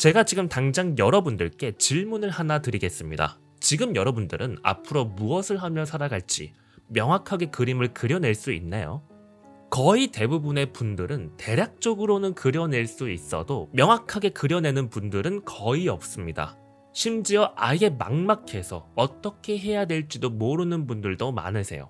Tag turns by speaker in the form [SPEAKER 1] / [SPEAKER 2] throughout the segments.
[SPEAKER 1] 제가 지금 당장 여러분들께 질문을 하나 드리겠습니다. 지금 여러분들은 앞으로 무엇을 하며 살아갈지 명확하게 그림을 그려낼 수 있나요? 거의 대부분의 분들은 대략적으로는 그려낼 수 있어도 명확하게 그려내는 분들은 거의 없습니다. 심지어 아예 막막해서 어떻게 해야 될지도 모르는 분들도 많으세요.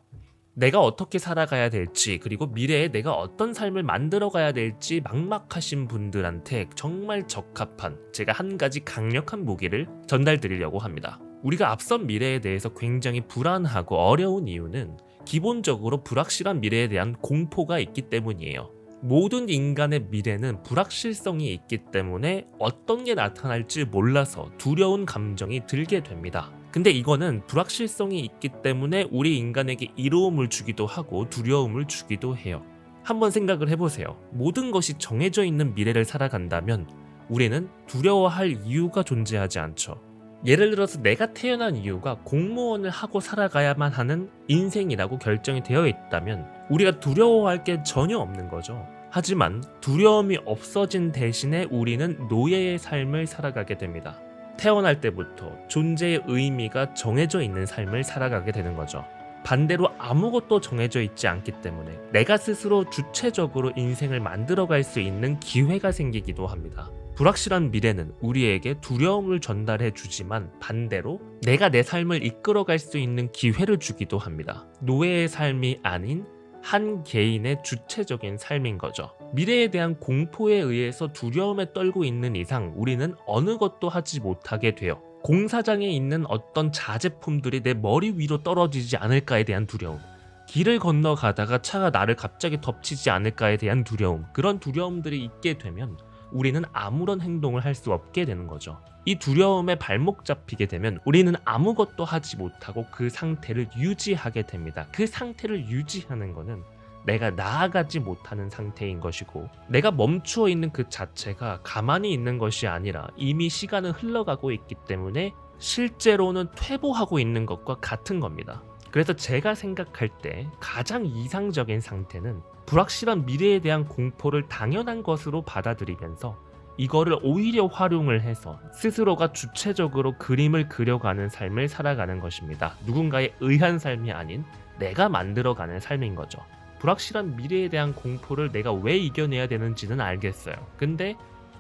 [SPEAKER 1] 내가 어떻게 살아가야 될지, 그리고 미래에 내가 어떤 삶을 만들어가야 될지 막막하신 분들한테 정말 적합한 제가 한 가지 강력한 무기를 전달드리려고 합니다. 우리가 앞선 미래에 대해서 굉장히 불안하고 어려운 이유는 기본적으로 불확실한 미래에 대한 공포가 있기 때문이에요. 모든 인간의 미래는 불확실성이 있기 때문에 어떤 게 나타날지 몰라서 두려운 감정이 들게 됩니다. 근데 이거는 불확실성이 있기 때문에 우리 인간에게 이로움을 주기도 하고 두려움을 주기도 해요. 한번 생각을 해보세요. 모든 것이 정해져 있는 미래를 살아간다면 우리는 두려워할 이유가 존재하지 않죠. 예를 들어서 내가 태어난 이유가 공무원을 하고 살아가야만 하는 인생이라고 결정이 되어 있다면 우리가 두려워할 게 전혀 없는 거죠. 하지만 두려움이 없어진 대신에 우리는 노예의 삶을 살아가게 됩니다. 태어날 때부터 존재의 의미가 정해져 있는 삶을 살아가게 되는 거죠. 반대로 아무것도 정해져 있지 않기 때문에 내가 스스로 주체적으로 인생을 만들어갈 수 있는 기회가 생기기도 합니다. 불확실한 미래는 우리에게 두려움을 전달해 주지만 반대로 내가 내 삶을 이끌어갈 수 있는 기회를 주기도 합니다. 노예의 삶이 아닌 한 개인의 주체적인 삶인 거죠. 미래에 대한 공포에 의해서 두려움에 떨고 있는 이상 우리는 어느 것도 하지 못하게 돼요. 공사장에 있는 어떤 자제품들이 내 머리 위로 떨어지지 않을까에 대한 두려움, 길을 건너가다가 차가 나를 갑자기 덮치지 않을까에 대한 두려움, 그런 두려움들이 있게 되면 우리는 아무런 행동을 할 수 없게 되는 거죠. 이 두려움에 발목 잡히게 되면 우리는 아무것도 하지 못하고 그 상태를 유지하게 됩니다. 그 상태를 유지하는 거는 내가 나아가지 못하는 상태인 것이고, 내가 멈추어 있는 그 자체가 가만히 있는 것이 아니라 이미 시간은 흘러가고 있기 때문에 실제로는 퇴보하고 있는 것과 같은 겁니다. 그래서 제가 생각할 때 가장 이상적인 상태는 불확실한 미래에 대한 공포를 당연한 것으로 받아들이면서 이거를 오히려 활용을 해서 스스로가 주체적으로 그림을 그려가는 삶을 살아가는 것입니다. 누군가에 의한 삶이 아닌 내가 만들어가는 삶인 거죠. 불확실한 미래에 대한 공포를 내가 왜 이겨내야 되는지는 알겠어요. 근데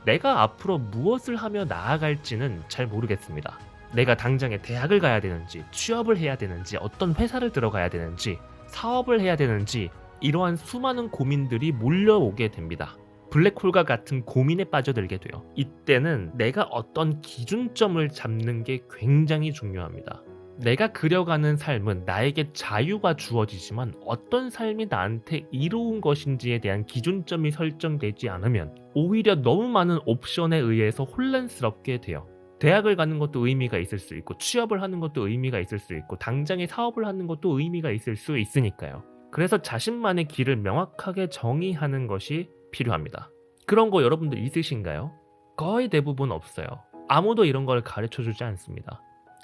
[SPEAKER 1] 내가 앞으로 무엇을 하며 나아갈지는 잘 모르겠습니다. 내가 당장에 대학을 가야 되는지, 취업을 해야 되는지, 어떤 회사를 들어가야 되는지, 사업을 해야 되는지, 이러한 수많은 고민들이 몰려오게 됩니다. 블랙홀과 같은 고민에 빠져들게 돼요. 이때는 내가 어떤 기준점을 잡는 게 굉장히 중요합니다. 내가 그려가는 삶은 나에게 자유가 주어지지만 어떤 삶이 나한테 이로운 것인지에 대한 기준점이 설정되지 않으면 오히려 너무 많은 옵션에 의해서 혼란스럽게 돼요. 대학을 가는 것도 의미가 있을 수 있고, 취업을 하는 것도 의미가 있을 수 있고, 당장에 사업을 하는 것도 의미가 있을 수 있으니까요. 그래서 자신만의 길을 명확하게 정의하는 것이 필요합니다. 그런 거 여러분들 있으신가요? 거의 대부분 없어요. 아무도 이런 걸 가르쳐주지 않습니다.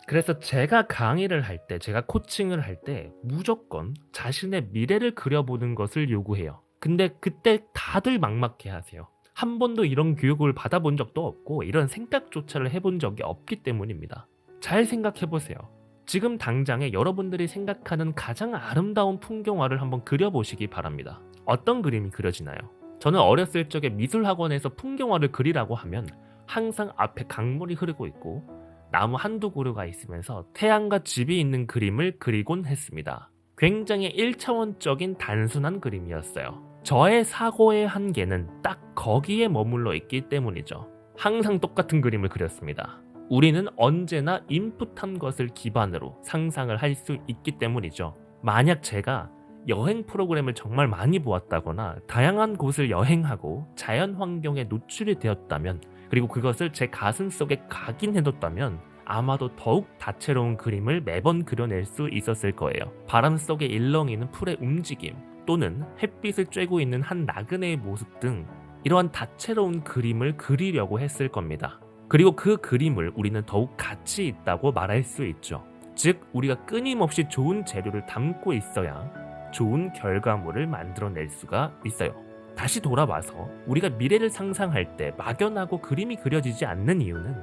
[SPEAKER 1] 그래서 제가 강의를 할 때, 제가 코칭을 할 때 무조건 자신의 미래를 그려보는 것을 요구해요. 근데 그때 다들 막막해 하세요. 한 번도 이런 교육을 받아본 적도 없고 이런 생각조차를 해본 적이 없기 때문입니다. 잘 생각해보세요. 지금 당장에 여러분들이 생각하는 가장 아름다운 풍경화를 한번 그려보시기 바랍니다. 어떤 그림이 그려지나요? 저는 어렸을 적에 미술학원에서 풍경화를 그리라고 하면 항상 앞에 강물이 흐르고 있고 나무 한두 그루가 있으면서 태양과 집이 있는 그림을 그리곤 했습니다. 굉장히 1차원적인 단순한 그림이었어요. 저의 사고의 한계는 딱 거기에 머물러 있기 때문이죠. 항상 똑같은 그림을 그렸습니다. 우리는 언제나 인풋한 것을 기반으로 상상을 할 수 있기 때문이죠. 만약 제가 여행 프로그램을 정말 많이 보았다거나 다양한 곳을 여행하고 자연 환경에 노출이 되었다면, 그리고 그것을 제 가슴 속에 각인해뒀다면 아마도 더욱 다채로운 그림을 매번 그려낼 수 있었을 거예요. 바람 속에 일렁이는 풀의 움직임, 또는 햇빛을 쬐고 있는 한 나그네의 모습 등 이러한 다채로운 그림을 그리려고 했을 겁니다. 그리고 그 그림을 우리는 더욱 가치 있다고 말할 수 있죠. 즉, 우리가 끊임없이 좋은 재료를 담고 있어야 좋은 결과물을 만들어낼 수가 있어요. 다시 돌아와서 우리가 미래를 상상할 때 막연하고 그림이 그려지지 않는 이유는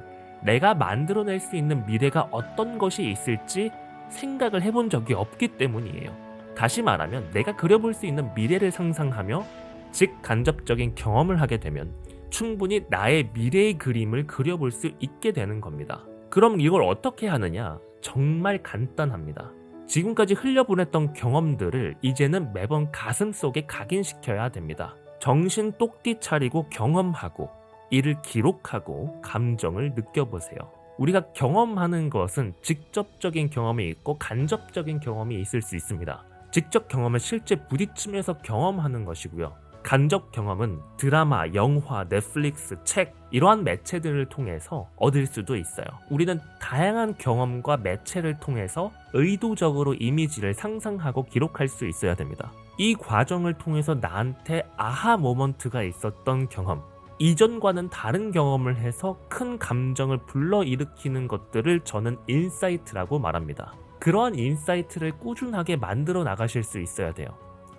[SPEAKER 1] 내가 만들어낼 수 있는 미래가 어떤 것이 있을지 생각을 해본 적이 없기 때문이에요. 다시 말하면 내가 그려볼 수 있는 미래를 상상하며 직간접적인 경험을 하게 되면 충분히 나의 미래의 그림을 그려볼 수 있게 되는 겁니다. 그럼 이걸 어떻게 하느냐? 정말 간단합니다. 지금까지 흘려보냈던 경험들을 이제는 매번 가슴속에 각인시켜야 됩니다. 정신 똑띠 차리고 경험하고 이를 기록하고 감정을 느껴보세요. 우리가 경험하는 것은 직접적인 경험이 있고 간접적인 경험이 있을 수 있습니다. 직접 경험은 실제 부딪히면서 경험하는 것이고요. 간접 경험은 드라마, 영화, 넷플릭스, 책 이러한 매체들을 통해서 얻을 수도 있어요. 우리는 다양한 경험과 매체를 통해서 의도적으로 이미지를 상상하고 기록할 수 있어야 됩니다. 이 과정을 통해서 나한테 아하 모먼트가 있었던 경험, 이전과는 다른 경험을 해서 큰 감정을 불러일으키는 것들을 저는 인사이트라고 말합니다. 그러한 인사이트를 꾸준하게 만들어 나가실 수 있어야 돼요.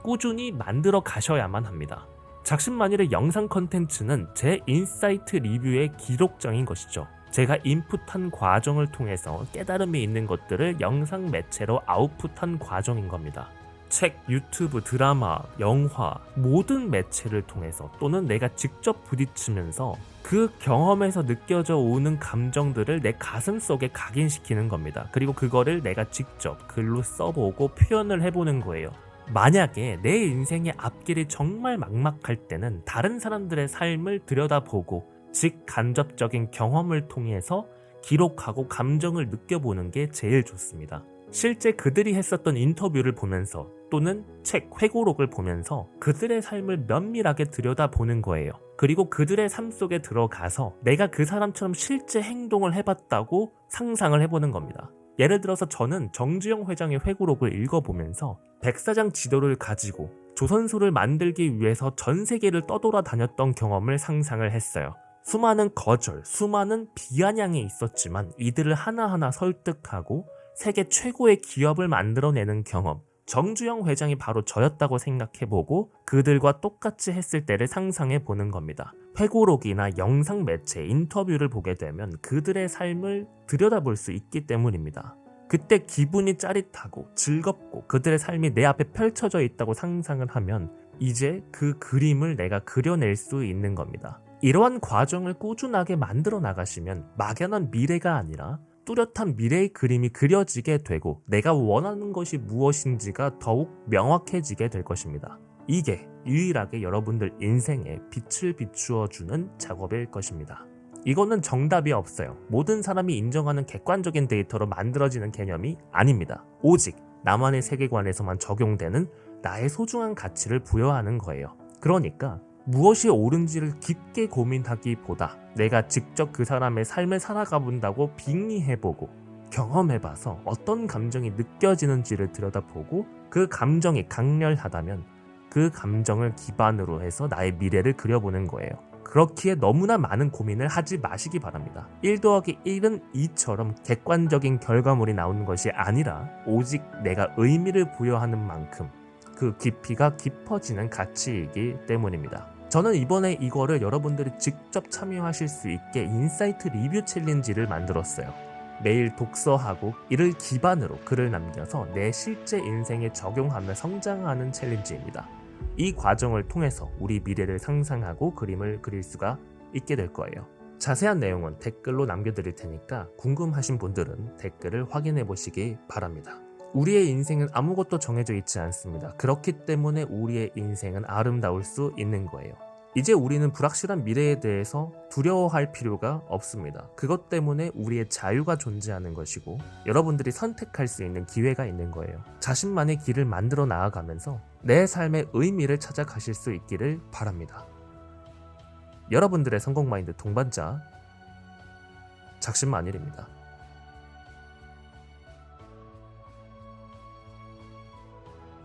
[SPEAKER 1] 꾸준히 만들어 가셔야만 합니다. 작심만일의 영상 컨텐츠는 제 인사이트 리뷰의 기록장인 것이죠. 제가 인풋한 과정을 통해서 깨달음이 있는 것들을 영상 매체로 아웃풋한 과정인 겁니다. 책, 유튜브, 드라마, 영화 모든 매체를 통해서 또는 내가 직접 부딪히면서 그 경험에서 느껴져 오는 감정들을 내 가슴 속에 각인시키는 겁니다. 그리고 그거를 내가 직접 글로 써보고 표현을 해보는 거예요. 만약에 내 인생의 앞길이 정말 막막할 때는 다른 사람들의 삶을 들여다보고 직간접적인 경험을 통해서 기록하고 감정을 느껴보는 게 제일 좋습니다. 실제 그들이 했었던 인터뷰를 보면서 또는 책, 회고록을 보면서 그들의 삶을 면밀하게 들여다보는 거예요. 그리고 그들의 삶 속에 들어가서 내가 그 사람처럼 실제 행동을 해봤다고 상상을 해보는 겁니다. 예를 들어서 저는 정주영 회장의 회고록을 읽어보면서 백사장 지도를 가지고 조선소를 만들기 위해서 전 세계를 떠돌아다녔던 경험을 상상을 했어요. 수많은 거절, 수많은 비아냥이 있었지만 이들을 하나하나 설득하고 세계 최고의 기업을 만들어내는 경험, 정주영 회장이 바로 저였다고 생각해보고 그들과 똑같이 했을 때를 상상해보는 겁니다. 회고록이나 영상 매체, 인터뷰를 보게 되면 그들의 삶을 들여다볼 수 있기 때문입니다. 그때 기분이 짜릿하고 즐겁고 그들의 삶이 내 앞에 펼쳐져 있다고 상상을 하면 이제 그 그림을 내가 그려낼 수 있는 겁니다. 이러한 과정을 꾸준하게 만들어 나가시면 막연한 미래가 아니라 뚜렷한 미래의 그림이 그려지게 되고 내가 원하는 것이 무엇인지가 더욱 명확해지게 될 것입니다. 이게 유일하게 여러분들 인생에 빛을 비추어주는 작업일 것입니다. 이거는 정답이 없어요. 모든 사람이 인정하는 객관적인 데이터로 만들어지는 개념이 아닙니다. 오직 나만의 세계관에서만 적용되는 나의 소중한 가치를 부여하는 거예요. 그러니까 무엇이 옳은지를 깊게 고민하기보다 내가 직접 그 사람의 삶을 살아가 본다고 빙의해보고 경험해봐서 어떤 감정이 느껴지는지를 들여다보고 그 감정이 강렬하다면 그 감정을 기반으로 해서 나의 미래를 그려보는 거예요. 그렇기에 너무나 많은 고민을 하지 마시기 바랍니다. 1 더하기 1은 2처럼 객관적인 결과물이 나오는 것이 아니라 오직 내가 의미를 부여하는 만큼 그 깊이가 깊어지는 가치이기 때문입니다. 저는 이번에 이거를 여러분들이 직접 참여하실 수 있게 인사이트 리뷰 챌린지를 만들었어요. 매일 독서하고 이를 기반으로 글을 남겨서 내 실제 인생에 적용하며 성장하는 챌린지입니다. 이 과정을 통해서 우리 미래를 상상하고 그림을 그릴 수가 있게 될 거예요. 자세한 내용은 댓글로 남겨드릴 테니까 궁금하신 분들은 댓글을 확인해 보시기 바랍니다. 우리의 인생은 아무것도 정해져 있지 않습니다. 그렇기 때문에 우리의 인생은 아름다울 수 있는 거예요. 이제 우리는 불확실한 미래에 대해서 두려워할 필요가 없습니다. 그것 때문에 우리의 자유가 존재하는 것이고 여러분들이 선택할 수 있는 기회가 있는 거예요. 자신만의 길을 만들어 나아가면서 내 삶의 의미를 찾아가실 수 있기를 바랍니다. 여러분들의 성공 마인드 동반자 작심만일입니다.